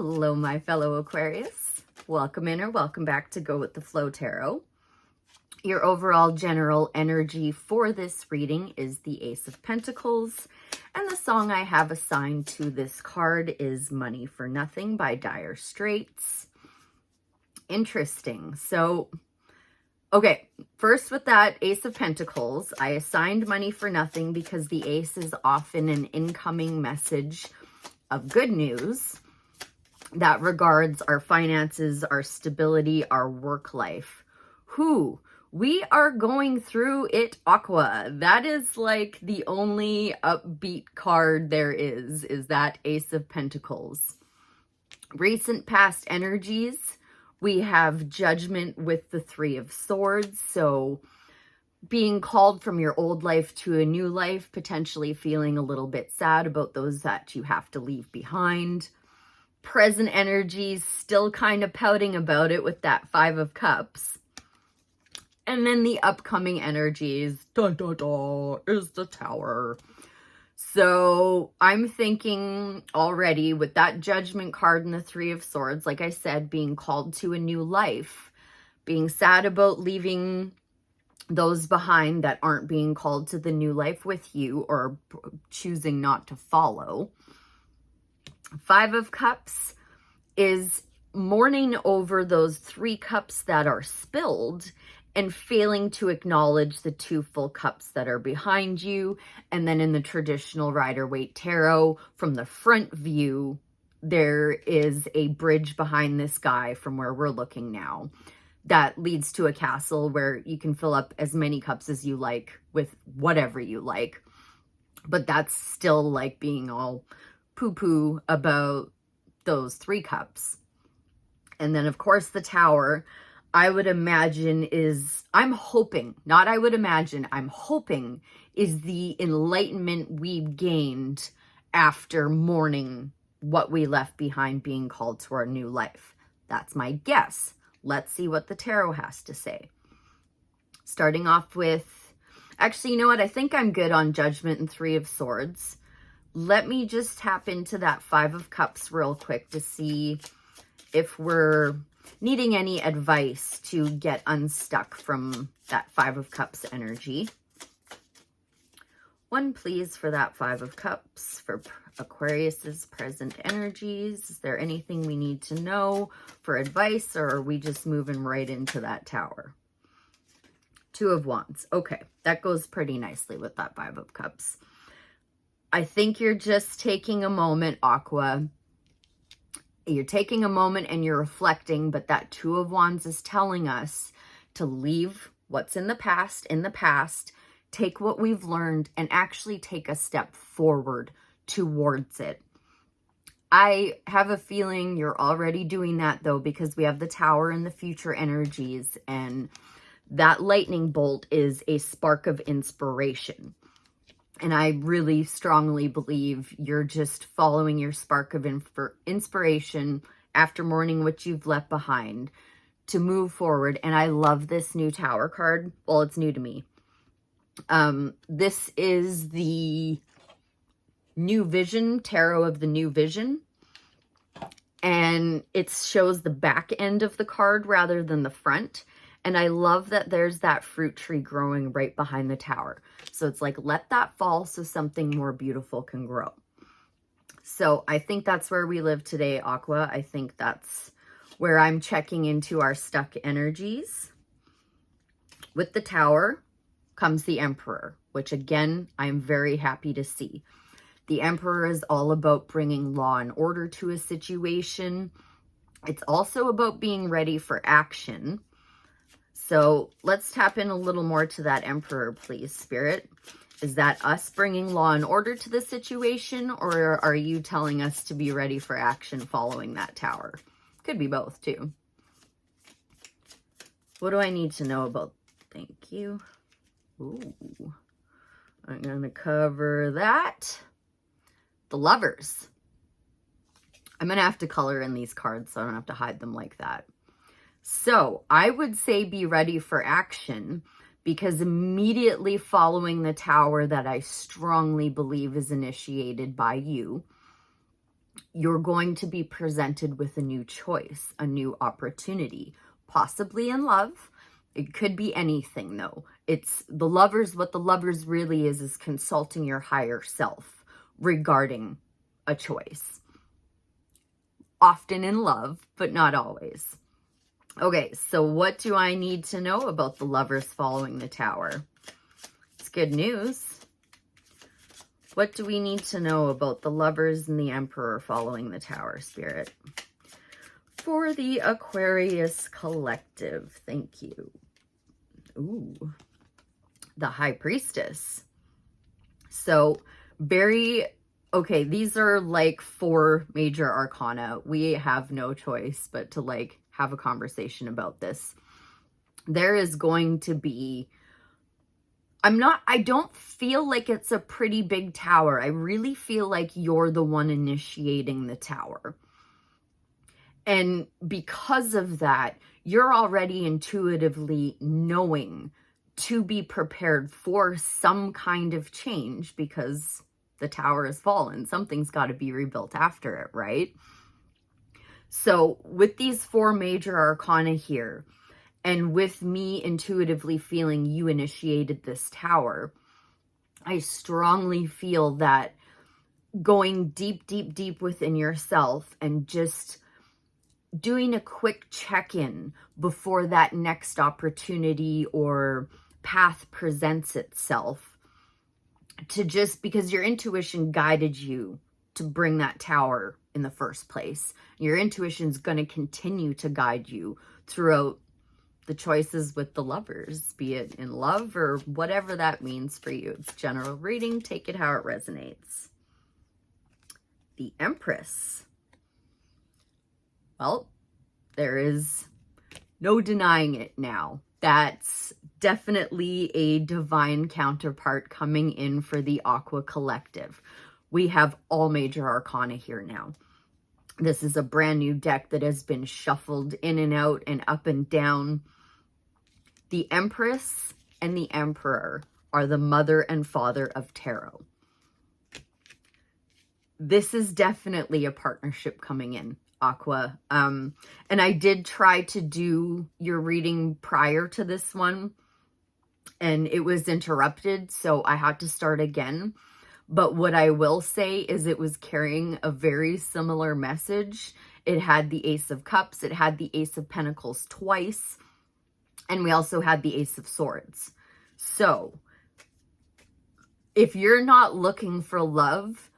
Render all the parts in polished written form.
Hello, my fellow Aquarius. Welcome in or welcome back to Go With The Flow Tarot. Your overall general energy for this reading is the Ace of Pentacles. And the song I have assigned to this card is Money for Nothing by Dire Straits. Interesting. So, okay, first with that Ace of Pentacles, I assigned Money for Nothing because the Ace is often an incoming message of good news that regards our finances, our stability, our work life. We are going through it, Aqua. That is like the only upbeat card there is that Ace of Pentacles. Recent past energies, we have Judgment with the Three of Swords. So being called from your old life to a new life, potentially feeling a little bit sad about those that you have to leave behind. Present energies, still kind of pouting about it with that Five of Cups. And then the upcoming energies, dun, dun, dun, is the Tower. So I'm thinking already with that Judgment card and the Three of Swords, like I said, being called to a new life, being sad about leaving those behind that aren't being called to the new life with you or choosing not to follow. Five of Cups is mourning over those 3 cups that are spilled and failing to acknowledge the 2 full cups that are behind you. And then in the traditional Rider-Waite Tarot, from the front view, there is a bridge behind this guy from where we're looking now that leads to a castle where you can fill up as many cups as you like with whatever you like. But that's still like being all poo-poo about those 3 cups. And then, of course, the Tower, I would imagine I'm hoping is the enlightenment we've gained after mourning what we left behind, being called to our new life. That's my guess. Let's see what the Tarot has to say. Starting off with, actually, you know what? I think I'm good on Judgment and Three of Swords. Let me just tap into that Five of Cups real quick to see if we're needing any advice to get unstuck from that Five of Cups energy. One, please, for that Five of Cups for Aquarius's present energies. Is there anything we need to know for advice, or are we just moving right into that Tower? Two of Wands. Okay, that goes pretty nicely with that Five of Cups. I think you're just taking a moment, Aqua. You're taking a moment and you're reflecting, but that Two of Wands is telling us to leave what's in the past, take what we've learned, and actually take a step forward towards it. I have a feeling you're already doing that, though, because we have the Tower and the future energies, and that lightning bolt is a spark of inspiration. And I really strongly believe you're just following your spark of inspiration after mourning what you've left behind to move forward. And I love this new Tower card. Well, it's new to me. This is the New Vision, Tarot of the New Vision. And it shows the back end of the card rather than the front. And I love that there's that fruit tree growing right behind the Tower. So it's like, let that fall so something more beautiful can grow. So I think that's where we live today, Aqua. I think that's where I'm checking into our stuck energies. With the Tower comes the Emperor, which again, I'm very happy to see. The Emperor is all about bringing law and order to a situation. It's also about being ready for action. So let's tap in a little more to that Emperor, please, Spirit. Is that us bringing law and order to the situation, or are you telling us to be ready for action following that Tower? Could be both, too. What do I need to know about? Thank you. Ooh. I'm going to cover that. The Lovers. I'm going to have to color in these cards so I don't have to hide them like that. So I would say be ready for action, because immediately following the Tower that I strongly believe is initiated by you, you're going to be presented with a new choice, a new opportunity, possibly in love. It could be anything though. It's the lovers, what the lovers really is consulting your higher self regarding a choice. Often in love, but not always. Okay, so what do I need to know about the lovers following the tower? It's good news. What do we need to know about the lovers and the emperor following the tower, Spirit? For the Aquarius collective, thank you. Ooh, the High Priestess. So okay, these are like 4 major arcana. We have no choice but to like have a conversation about this. There is going to be, I don't feel like it's a pretty big tower. I really feel like you're the one initiating the tower. And because of that, you're already intuitively knowing to be prepared for some kind of change because the tower has fallen. Something's got to be rebuilt after it, right? So with these 4 major arcana here, and with me intuitively feeling you initiated this tower, I strongly feel that going deep, deep, deep within yourself and just doing a quick check-in before that next opportunity or path presents itself, to just, because your intuition guided you to bring that tower in the first place. Your intuition's going to continue to guide you throughout the choices with the lovers, be it in love or whatever that means for you. It's general reading. Take it how it resonates. The Empress. Well, there is no denying it now. That's definitely a divine counterpart coming in for the Aqua Collective. We have all major arcana here now. This is a brand new deck that has been shuffled in and out and up and down. The Empress and the Emperor are the mother and father of tarot. This is definitely a partnership coming in, Aqua. And I did try to do your reading prior to this one, and it was interrupted, so I had to start again. But what I will say is it was carrying a very similar message. It had the Ace of Cups, it had the Ace of Pentacles twice, and we also had the Ace of Swords. So if you're not looking for love,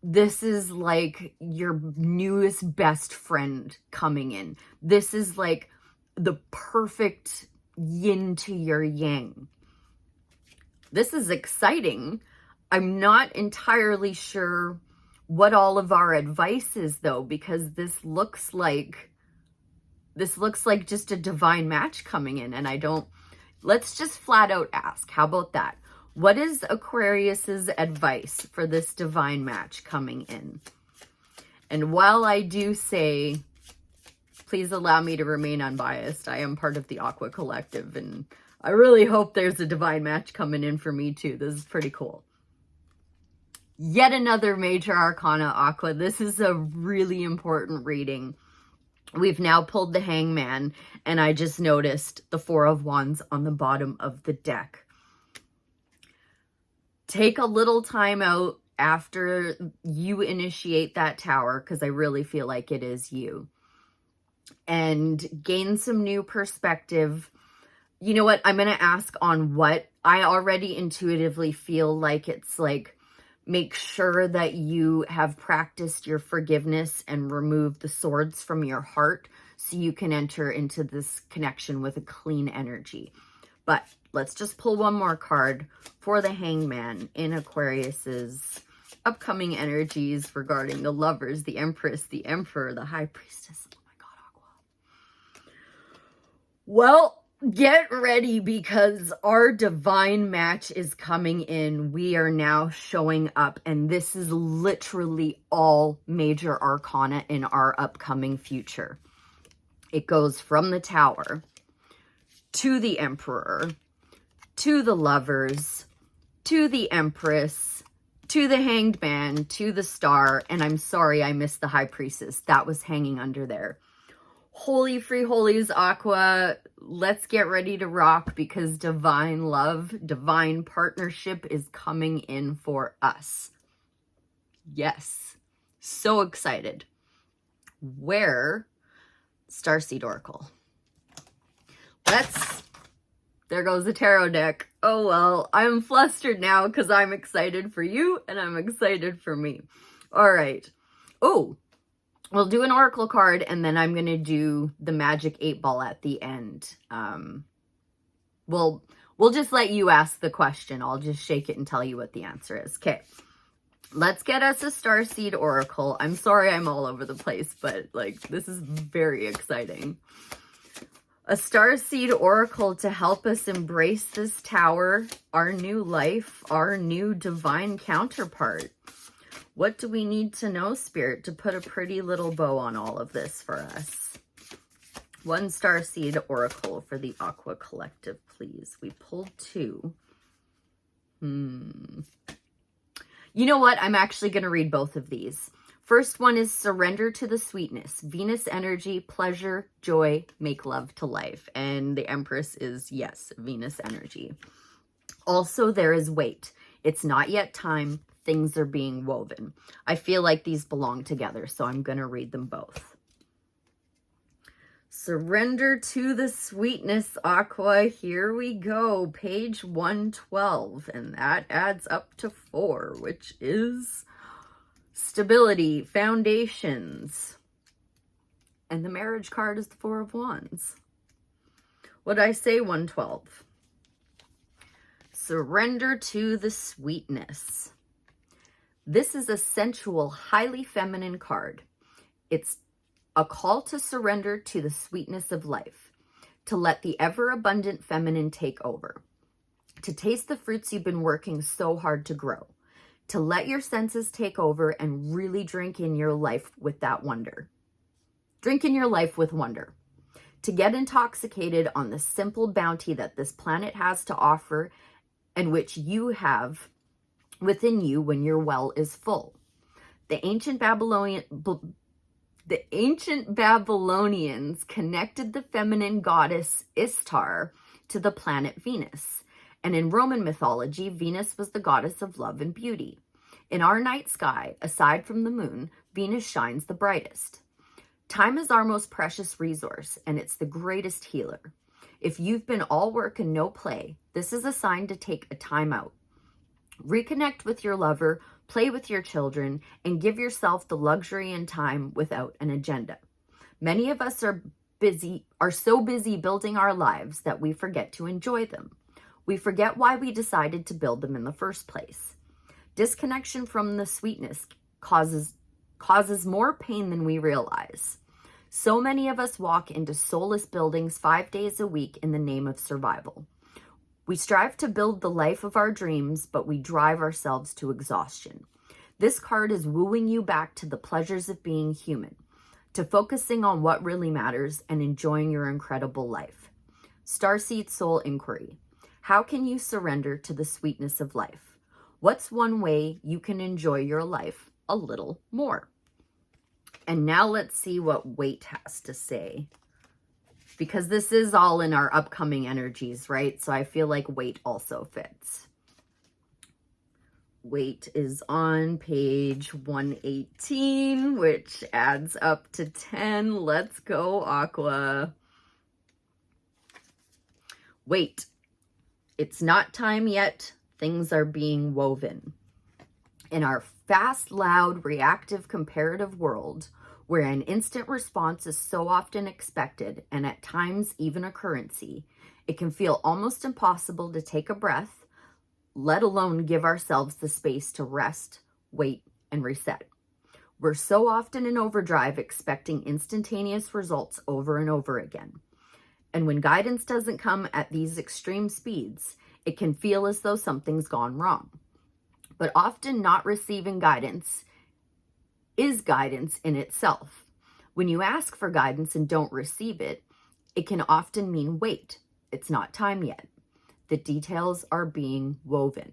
this is like your newest best friend coming in. This is like the perfect yin to your yang. This is exciting. I'm not entirely sure what all of our advice is though, because this looks like just a divine match coming in, and let's just flat out ask, how about that? What is Aquarius's advice for this divine match coming in? And while I do say, please allow me to remain unbiased, I am part of the Aqua Collective, and I really hope there's a divine match coming in for me too. This is pretty cool. Yet another major arcana, Aqua. This is a really important reading. We've now pulled the Hangman, and I just noticed the Four of Wands on the bottom of the deck. Take a little time out after you initiate that tower, because I really feel like it is you, and gain some new perspective. You know what? I'm going to ask on what I already intuitively feel like it's like, make sure that you have practiced your forgiveness and removed the swords from your heart so you can enter into this connection with a clean energy. But let's just pull one more card for the Hangman in Aquarius's upcoming energies regarding the lovers, the Empress, the Emperor, the High Priestess. Oh my God, Aqua. Well, get ready, because our divine match is coming in. We are now showing up, and this is literally all major arcana in our upcoming future. It goes from the Tower to the Emperor, to the Lovers, to the Empress, to the Hanged Man, to the Star, and I'm sorry I missed the High Priestess. That was hanging under there. Holy free holies, Aqua, let's get ready to rock because divine love, divine partnership is coming in for us. Yes, so excited. Where? Starseed Oracle. There goes the tarot deck. Oh well, I'm flustered now because I'm excited for you and I'm excited for me. All right. Oh, we'll do an oracle card and then I'm going to do the magic 8-ball at the end. We'll just let you ask the question. I'll just shake it and tell you what the answer is. Okay. Let's get us a Starseed Oracle. I'm sorry I'm all over the place, but like this is very exciting. A Starseed Oracle to help us embrace this tower, our new life, our new divine counterpart. What do we need to know, Spirit, to put a pretty little bow on all of this for us? One Starseed Oracle for the Aqua Collective, please. We pulled 2. You know what? I'm actually going to read both of these. First one is surrender to the sweetness. Venus energy, pleasure, joy, make love to life. And the Empress is, yes, Venus energy. Also, there is wait. It's not yet time. Things are being woven. I feel like these belong together, so I'm going to read them both. Surrender to the sweetness, Aqua. Here we go. Page 112. And that adds up to 4, which is stability, foundations. And the marriage card is the 4 of Wands. What'd I say? 112. Surrender to the sweetness. This is a sensual, highly feminine card. It's a call to surrender to the sweetness of life, to let the ever-abundant feminine take over, to taste the fruits you've been working so hard to grow, to let your senses take over and really drink in your life with that wonder. Drink in your life with wonder. To get intoxicated on the simple bounty that this planet has to offer and which you have within you when your well is full. The ancient Babylonians connected the feminine goddess Ishtar to the planet Venus. And in Roman mythology, Venus was the goddess of love and beauty. In our night sky, aside from the moon, Venus shines the brightest. Time is our most precious resource, and it's the greatest healer. If you've been all work and no play, this is a sign to take a time out. Reconnect with your lover, play with your children, and give yourself the luxury and time without an agenda. Many of us are so busy building our lives that we forget to enjoy them. We forget why we decided to build them in the first place. Disconnection from the sweetness causes more pain than we realize. So many of us walk into soulless buildings 5 days a week in the name of survival. We strive to build the life of our dreams, but we drive ourselves to exhaustion. This card is wooing you back to the pleasures of being human, to focusing on what really matters and enjoying your incredible life. Starseed Soul Inquiry. How can you surrender to the sweetness of life? What's one way you can enjoy your life a little more? And now let's see what Wait has to say. Because this is all in our upcoming energies, right? So I feel like Wait also fits. Wait is on page 118, which adds up to 10. Let's go, Aqua. Wait. It's not time yet. Things are being woven. In our fast, loud, reactive, comparative world, where an instant response is so often expected and at times even a currency, it can feel almost impossible to take a breath, let alone give ourselves the space to rest, wait, and reset. We're so often in overdrive expecting instantaneous results over and over again. And when guidance doesn't come at these extreme speeds, it can feel as though something's gone wrong. But often not receiving guidance is guidance in itself. When you ask for guidance and don't receive it, it can often mean wait. It's not time yet. The details are being woven.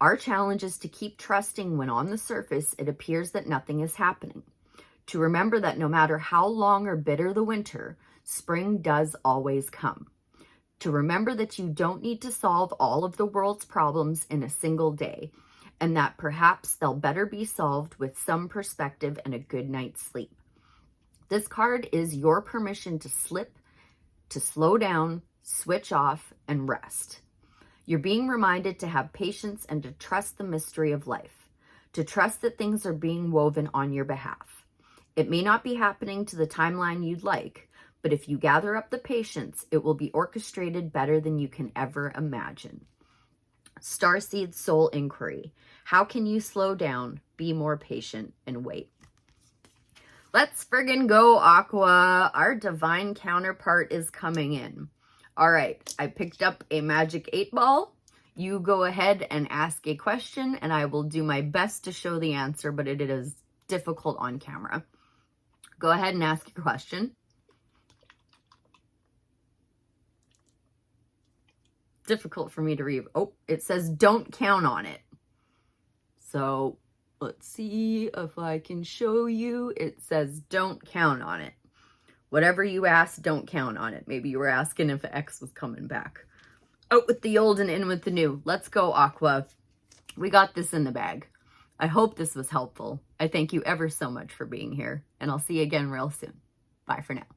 Our challenge is to keep trusting when on the surface it appears that nothing is happening. To remember that no matter how long or bitter the winter, spring does always come. To remember that you don't need to solve all of the world's problems in a single day, and that perhaps they'll better be solved with some perspective and a good night's sleep. This card is your permission to slip, to slow down, switch off, and rest. You're being reminded to have patience and to trust the mystery of life, to trust that things are being woven on your behalf. It may not be happening to the timeline you'd like, but if you gather up the patience, it will be orchestrated better than you can ever imagine. Starseed Soul Inquiry. How can you slow down, be more patient, and wait? Let's friggin' go, Aqua. Our divine counterpart is coming in. All right, I picked up a magic 8-ball. You go ahead and ask a question, and I will do my best to show the answer, but it is difficult on camera. Go ahead and ask your question. Difficult for me to read. Oh, it says don't count on it. So let's see if I can show you. It says don't count on it. Whatever you ask, don't count on it. Maybe you were asking if X was coming back. Out with the old and in with the new. Let's go, Aqua. We got this in the bag. I hope this was helpful. I thank you ever so much for being here, and I'll see you again real soon. Bye for now.